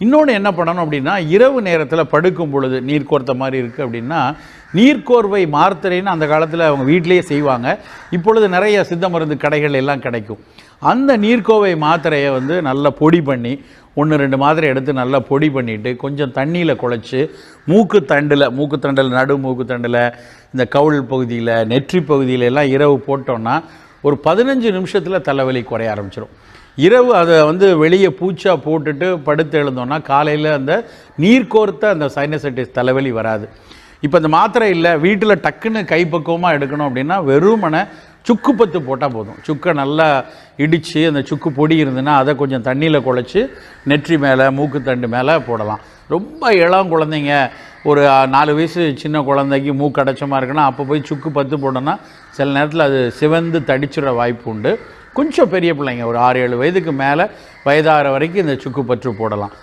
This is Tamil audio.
இன்னொன்று என்ன பண்ணணும் அப்படின்னா, இரவு நேரத்தில் படுக்கும் பொழுது நீர் கோர்த்த மாதிரி இருக்குது அப்படின்னா, நீர்க்கோர்வை மாத்திரைன்னு அந்த காலத்தில் அவங்க வீட்டிலேயே செய்வாங்க. இப்பொழுது நிறைய சித்த மருந்து கடைகள் எல்லாம் கிடைக்கும். அந்த நீர்க்கோவை மாத்திரையை நல்லா பொடி பண்ணி 1-2 மாத்திரை எடுத்து நல்லா பொடி பண்ணிவிட்டு கொஞ்சம் தண்ணியில் குழைச்சி மூக்குத்தண்டில் நடு மூக்குத்தண்டில் இந்த கவுள் பகுதியில் நெற்றி பகுதியில் எல்லாம் இரவு போட்டோன்னா ஒரு 15 நிமிஷத்தில் தலைவலி குறைய ஆரம்பிச்சிடும். இரவு அதை வெளியே பூச்சா போட்டுட்டு படுத்து எழுந்தோன்னா காலையில் அந்த நீர் கோர்த்த அந்த சைனசைட்டிஸ் தலைவலி வராது. இப்போ இந்த மாத்திரை இல்லை, வீட்டில் டக்குன்னு கைப்பக்குவமாக எடுக்கணும் அப்படின்னா வெறுமனை சுக்கு பத்து போட்டால் போதும். சுக்கை நல்லா இடித்து அந்த சுக்கு பொடி இருந்ததுன்னா அதை கொஞ்சம் தண்ணியில் குழைச்சி நெற்றி மேலே மூக்குத்தண்டு மேலே போடலாம். ரொம்ப இளம் குழந்தைங்க, ஒரு 4 வயசு சின்ன குழந்தைக்கு மூக்கு அடைச்சமாக இருக்குன்னா அப்போ போய் சுக்கு பத்து போட்டோன்னா சில நேரத்தில் அது சிவந்து தடிச்சிட வாய்ப்பு உண்டு. கொஞ்சம் பெரிய பிள்ளைங்க ஒரு 6-7 வயதுக்கு மேலே வயதாகிற வரைக்கும் இந்த சுக்கு பற்று போடலாம்.